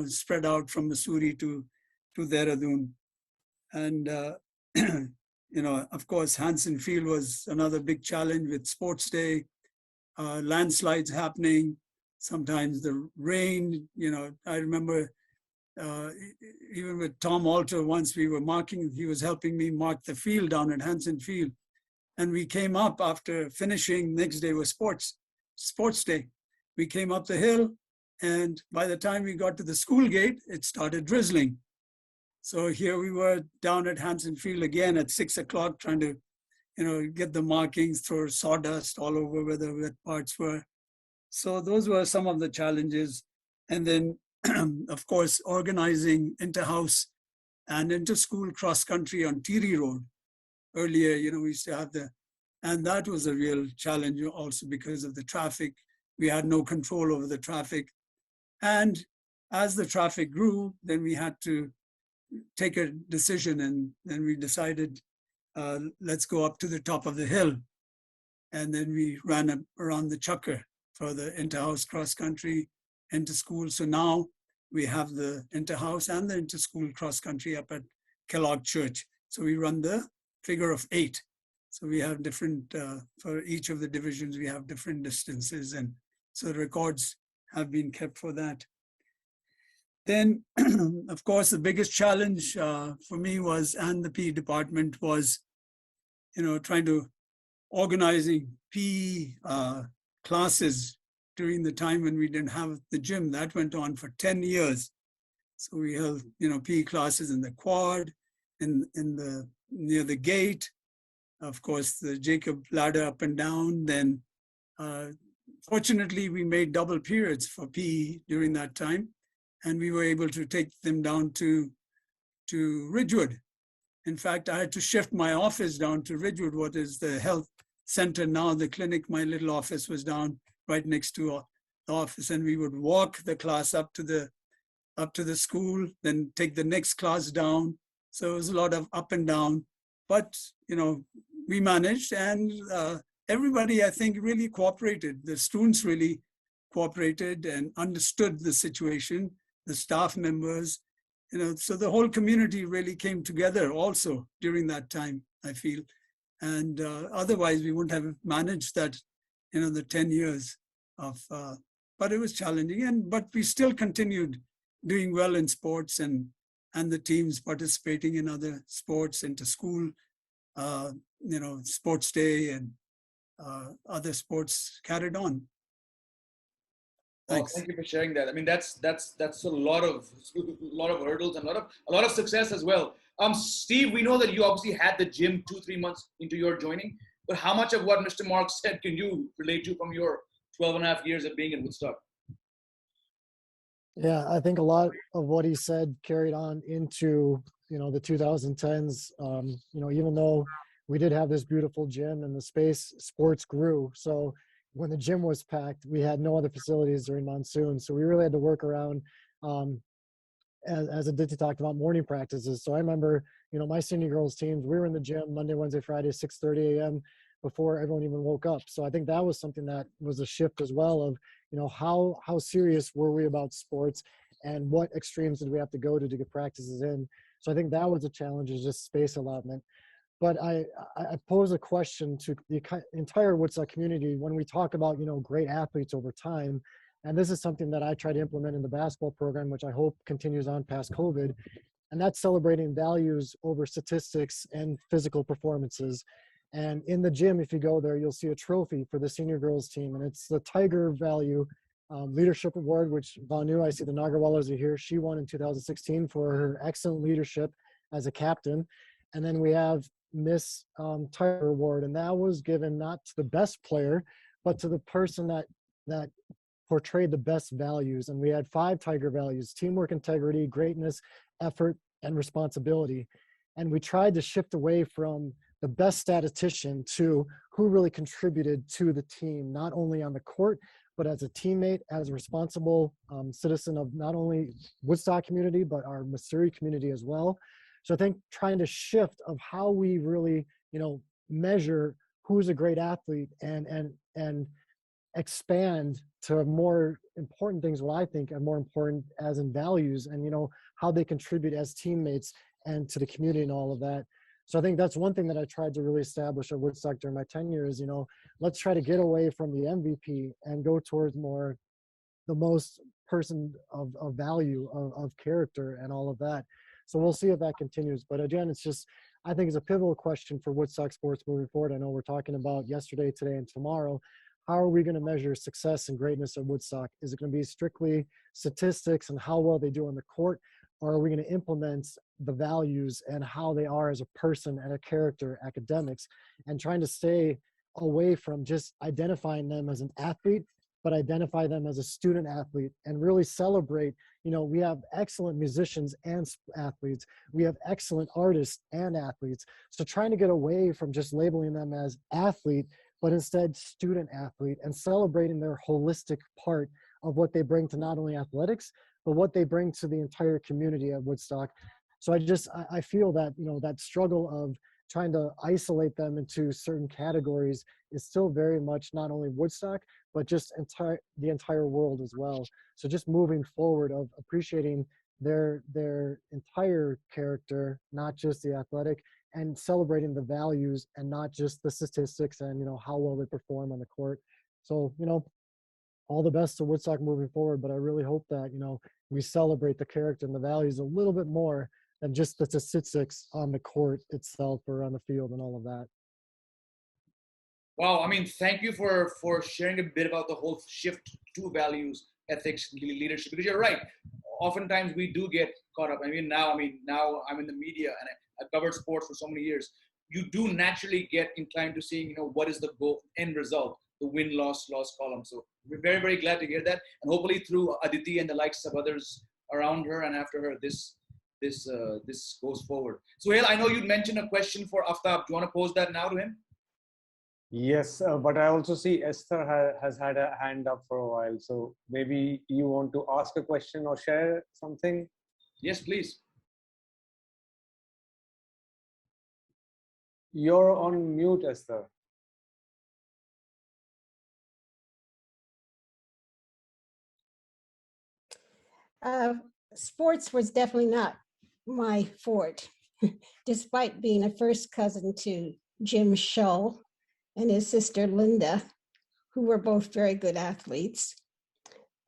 S3: spread out from Mussoorie to Dehradun. And of course, Hanson Field was another big challenge with sports day, landslides happening, sometimes the rain. I remember even with Tom Alter, once we were he was helping me mark the field down at Hanson Field. And we came up after finishing, next day was sports day. We came up the hill, and by the time we got to the school gate, it started drizzling. So here we were down at Hanson Field again at 6 o'clock trying to, get the markings, throw sawdust all over where the wet parts were. So those were some of the challenges. And then, of course, organizing inter-house and inter-school cross-country on Tehri Road. Earlier, we used to have and that was a real challenge also because of the traffic. We had no control over the traffic. And as the traffic grew, then we had to take a decision, and then we decided, let's go up to the top of the hill. And then we ran around the Chucker for the inter-house cross-country, inter-school. So now we have the inter-house and the inter-school cross-country up at Kellogg Church. So we run the figure of 8. So we have different, for each of the divisions, we have different distances. And so the records have been kept for that. Then, of course, the biggest challenge for me was, and the PE department was, trying to organizing PE classes during the time when we didn't have the gym. That went on for 10 years. So we held, PE classes in the quad, near the gate, of course, the Jacob ladder up and down. Then, fortunately, we made double periods for PE during that time, and we were able to take them down to Ridgewood. In fact, I had to shift my office down to Ridgewood, what is the health center now, the clinic. My little office was down right next to the office, and we would walk the class up to the school, then take the next class down. So it was a lot of up and down, but we managed, and everybody, I think, really cooperated. The students really cooperated and understood the situation, the staff members, so the whole community really came together also during that time, I feel. And otherwise we wouldn't have managed that, the 10 years of, but it was challenging, but we still continued doing well in sports, and the teams participating in other sports, into school, sports day, and other sports carried on. Thanks.
S1: Thank you for sharing that. I mean, that's a lot of hurdles and a lot of success as well. Steve, we know that you obviously had the gym 2-3 months into your joining, but how much of what Mr. Marks said can you relate to from your 12.5 years of being in Woodstock?
S4: Yeah, I think a lot of what he said carried on into, the 2010s. Even though we did have this beautiful gym and the space, sports grew. So when the gym was packed, we had no other facilities during monsoon. So we really had to work around, as Aditya talked about, morning practices. So I remember, my senior girls teams, we were in the gym Monday, Wednesday, Friday, 6:30 a.m. before everyone even woke up. So I think that was something that was a shift as well of, how serious were we about sports and what extremes did we have to go to get practices in. So I think that was a challenge, is just space allotment. But I pose a question to the entire Woodstock community when we talk about, great athletes over time. And this is something that I try to implement in the basketball program, which I hope continues on past COVID. And that's celebrating values over statistics and physical performances. And in the gym, if you go there, you'll see a trophy for the senior girls team. And it's the Tiger value Leadership Award, which Vanu, I see the Nagarwalas are here. She won in 2016 for her excellent leadership as a captain. And then we have Miss Tiger Award, and that was given not to the best player, but to the person that portrayed the best values. And we had 5 Tiger values: teamwork, integrity, greatness, effort, and responsibility. And we tried to shift away from the best statistician to who really contributed to the team, not only on the court, but as a teammate, as a responsible citizen of not only Woodstock community, but our Missouri community as well. So I think trying to shift of how we really, measure who's a great athlete and expand to more important things, what I think are more important as in values and, how they contribute as teammates and to the community and all of that. So I think that's one thing that I tried to really establish at Woodstock during my tenure is, let's try to get away from the MVP and go towards more the most person of value, of character and all of that. So we'll see if that continues. But again, it's just, I think it's a pivotal question for Woodstock sports moving forward. I know we're talking about yesterday, today, and tomorrow. How are we going to measure success and greatness at Woodstock? Is it going to be strictly statistics and how well they do on the court? Or are we going to implement the values and how they are as a person and a character, academics, and trying to stay away from just identifying them as an athlete, but identify them as a student athlete and really celebrate. We have excellent musicians and athletes. We have excellent artists and athletes. So trying to get away from just labeling them as athlete, but instead student athlete, and celebrating their holistic part of what they bring to not only athletics, but what they bring to the entire community at Woodstock. So I feel that, that struggle of trying to isolate them into certain categories is still very much not only Woodstock, but just the entire world as well. So just moving forward of appreciating their entire character, not just the athletic, and celebrating the values and not just the statistics and, how well they perform on the court. So, all the best to Woodstock moving forward, but I really hope that, we celebrate the character and the values a little bit more than just the statistics on the court itself or on the field and all of that.
S1: Wow, thank you for sharing a bit about the whole shift to values, ethics, leadership, because you're right. Oftentimes we do get caught up. Now I'm in the media and I've covered sports for so many years. You do naturally get inclined to seeing, what is the goal, end result, the win-loss column. So we're very, very glad to hear that. And hopefully through Aditi and the likes of others around her and after her, this goes forward. Suheil, I know you'd mentioned a question for Aftab. Do you want to pose that now to him?
S2: Yes, but I also see Esther has had a hand up for a while. So maybe you want to ask a question or share something?
S1: Yes, please.
S2: You're on mute, Esther.
S14: Sports was definitely not my forte, despite being a first cousin to Jim Shull and his sister Linda, who were both very good athletes.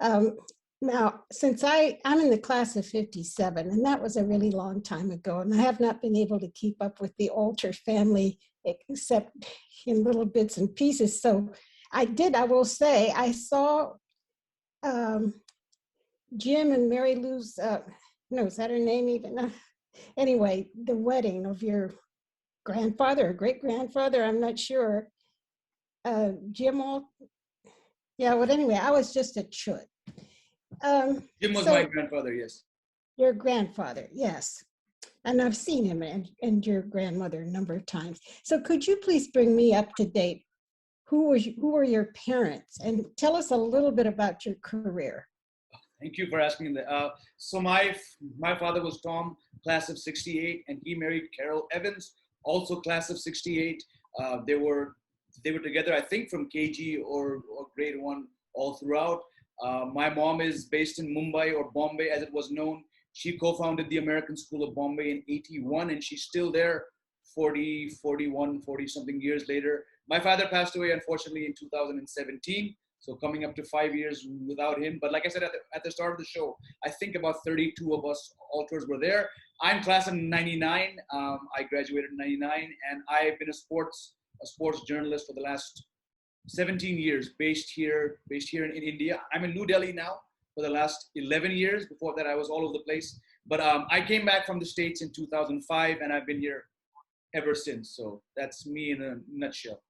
S14: Now, since I'm in the class of 57, and that was a really long time ago, and I have not been able to keep up with the Alter family except in little bits and pieces. So I will say, I saw Jim and Mary Lou's, no, is that her name even? Anyway, the wedding of your grandfather or great-grandfather, I'm not sure. Jim, anyway, I was just a chut.
S1: Jim was my grandfather, yes.
S14: Your grandfather, yes. And I've seen him and your grandmother a number of times. So could you please bring me up to date? Who were your parents? And tell us a little bit about your career.
S1: Thank you for asking that. So my father was Tom, class of 68, and he married Carol Evans, also class of 68. They were together, I think, from KG or grade 1 all throughout. My mom is based in Mumbai, or Bombay as it was known. She co-founded the American School of Bombay in 81, and she's still there 40 something years later. My father passed away, unfortunately, in 2017. So coming up to 5 years without him. But like I said at the start of the show, I think about 32 of us alters were there. I'm class of 99. I graduated in 99, and I've been a sports journalist for the last 17 years based here in India. I'm in New Delhi now for the last 11 years. Before that, I was all over the place. But I came back from the States in 2005, and I've been here ever since. So that's me in a nutshell.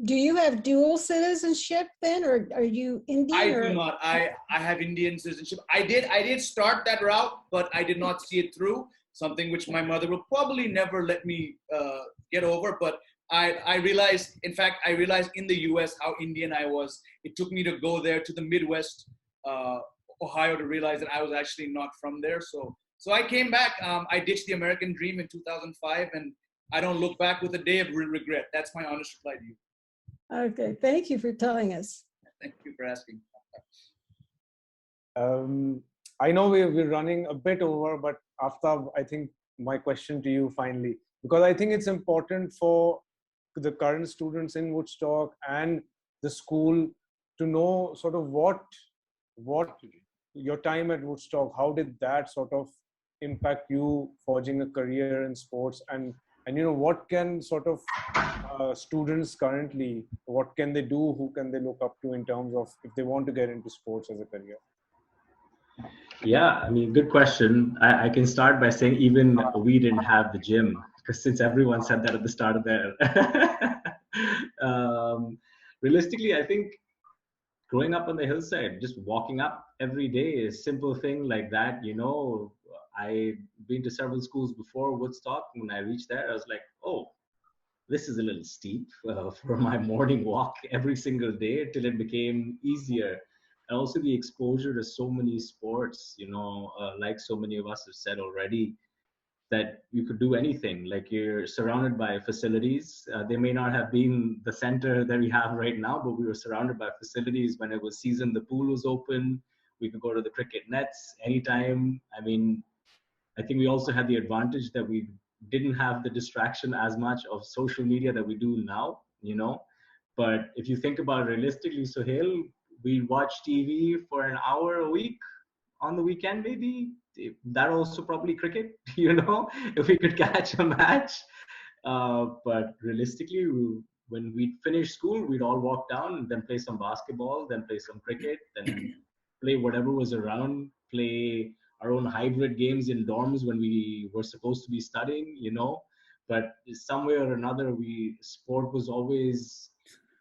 S14: Do you have dual citizenship then, or are you Indian?
S1: I do not. I have Indian citizenship. I did start that route, but I did not see it through. Something which my mother will probably never let me get over. But I realized, in fact, I realized in the US how Indian I was. It took me to go there to the Midwest, Ohio, to realize that I was actually not from there. So I came back. I ditched the American dream in 2005, and I don't look back with a day of regret. That's my honest reply to you.
S14: Okay, thank you for telling us.
S1: Thank you for asking.
S2: I know we're running a bit over, but Aftab, I think my question to you finally, because I think it's important for the current students in Woodstock and the school to know sort of what your time at Woodstock, how did that sort of impact you forging a career in sports, and what can sort of students currently, what can they do, who can they look up to in terms of if they want to get into sports as a career?
S11: Yeah, I mean, good question. I can start by saying even we didn't have the gym, because since everyone said that at the start of their realistically, I think growing up on the hillside, just walking up every day, a simple thing like that, I've been to several schools before Woodstock. When I reached there, I was like, oh, this is a little steep for my morning walk every single day, till it became easier. And also the exposure to so many sports, like so many of us have said already, that you could do anything. Like, you're surrounded by facilities. They may not have been the center that we have right now, but we were surrounded by facilities. When it was season, the pool was open. We could go to the cricket nets anytime. I mean, I think we also had the advantage that we didn't have the distraction as much of social media that we do now, But if you think about it realistically, Suheil, we watch TV for an hour a week on the weekend, maybe. That also probably cricket, if we could catch a match. But realistically, when we'd finish school, we'd all walk down and then play some basketball, then play some cricket, then play whatever was around, play our own hybrid games in dorms when we were supposed to be studying, But some way or another, sport was always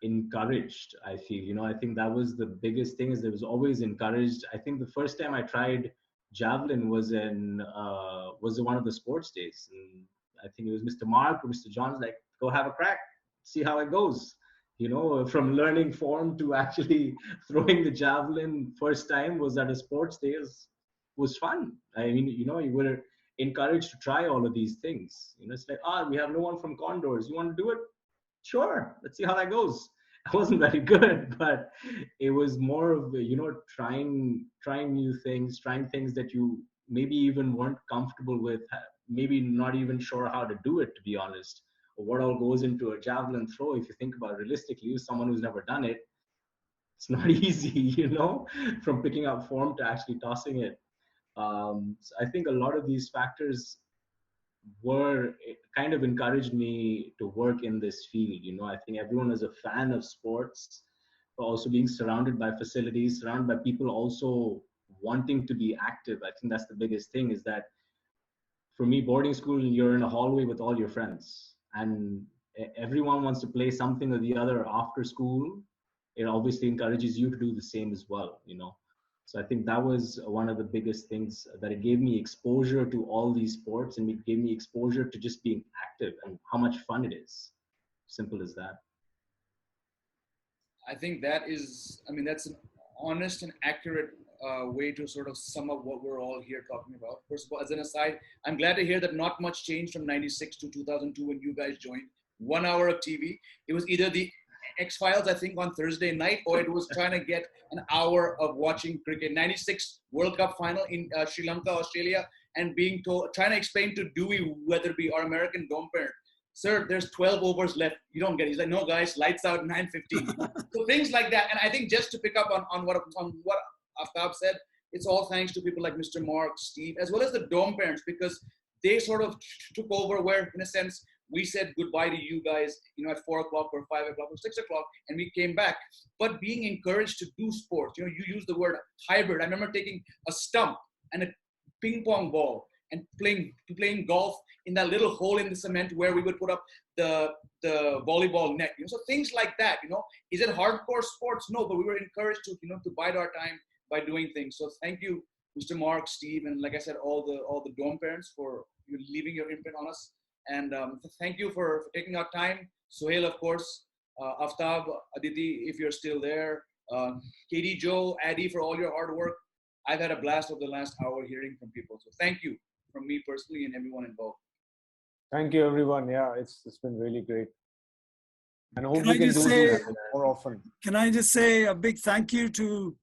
S11: encouraged, I feel. I think that was the biggest thing, is it was always encouraged. I think the first time I tried javelin was in one of the sports days, and I think it was Mr. Mark or Mr. John's like, go have a crack, see how it goes. From learning form to actually throwing the javelin first time was at a sports day. Was fun. I mean, you were encouraged to try all of these things. It's like, we have no one from Condors. You want to do it? Sure, let's see how that goes. I wasn't very good, but it was more of, trying new things, trying things that you maybe even weren't comfortable with, maybe not even sure how to do it, to be honest, or what all goes into a javelin throw. If you think about it realistically, someone who's never done it, it's not easy, from picking up form to actually tossing it. So I think a lot of these factors kind of encouraged me to work in this field. I think everyone is a fan of sports, but also being surrounded by facilities, surrounded by people also wanting to be active. I think that's the biggest thing, is that for me, boarding school, you're in a hallway with all your friends, and everyone wants to play something or the other after school. It obviously encourages you to do the same as well, So I think that was one of the biggest things, that it gave me exposure to all these sports, and it gave me exposure to just being active and how much fun it is. Simple as that.
S1: I think that's an honest and accurate way to sort of sum up what we're all here talking about. First of all, as an aside, I'm glad to hear that not much changed from 96 to 2002 when you guys joined. 1 hour of TV. It was either the X-Files, I think, on Thursday night, or it was trying to get an hour of watching cricket. 96 World Cup final in Sri Lanka, Australia, and trying to explain to Dewey Weatherby, our American dome parent, sir, there's 12 overs left. You don't get it. He's like, no, guys, lights out, 9:15. So things like that. And I think just to pick up on what Aftab said, it's all thanks to people like Mr. Mark, Steve, as well as the dome parents, because they sort of took over where, in a sense, we said goodbye to you guys, at 4 o'clock or 5 o'clock or 6 o'clock, and we came back. But being encouraged to do sports, you use the word hybrid. I remember taking a stump and a ping pong ball and playing golf in that little hole in the cement where we would put up the volleyball net. So things like that. Is it hardcore sports? No, but we were encouraged to to bide our time by doing things. So thank you, Mr. Mark, Steve, and like I said, all the dorm parents for you leaving your imprint on us. And thank you for taking our time. Suheil, of course, Aftab, Aditi, if you're still there, Katie, Joe, Addy, for all your hard work. I've had a blast over the last hour hearing from people. So thank you from me personally and everyone involved.
S2: Thank you, everyone. Yeah, it's been really great. And I hope
S3: Can
S2: we
S3: I
S2: can
S3: just
S2: do
S3: say-
S2: this more often.
S3: Can I just say a big thank you to,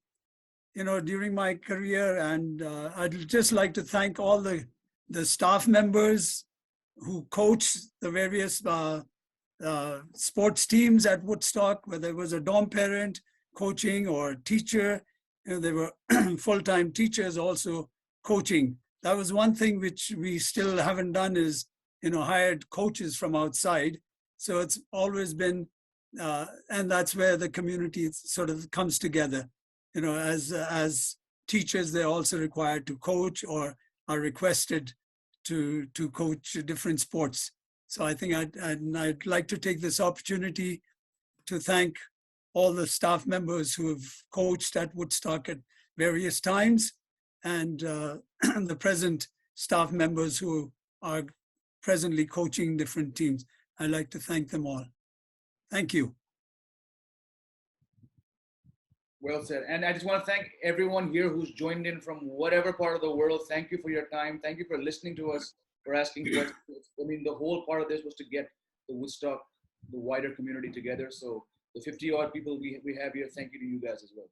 S3: during my career, and I'd just like to thank all the staff members who coach the various sports teams at Woodstock, whether it was a dorm parent coaching or teacher. There were full-time teachers also coaching. That was one thing which we still haven't done is, hired coaches from outside. So it's always been, and that's where the community sort of comes together. As teachers, they're also required to coach or are requested to coach different sports. So I think I'd like to take this opportunity to thank all the staff members who have coached at Woodstock at various times, and the present staff members who are presently coaching different teams. I'd like to thank them all. Thank you.
S1: Well said. And I just want to thank everyone here who's joined in from whatever part of the world. Thank you for your time. Thank you for listening to us, for asking questions. I mean, the whole part of this was to get the Woodstock, the wider community together. So the 50 odd people we have here, thank you to you guys as well.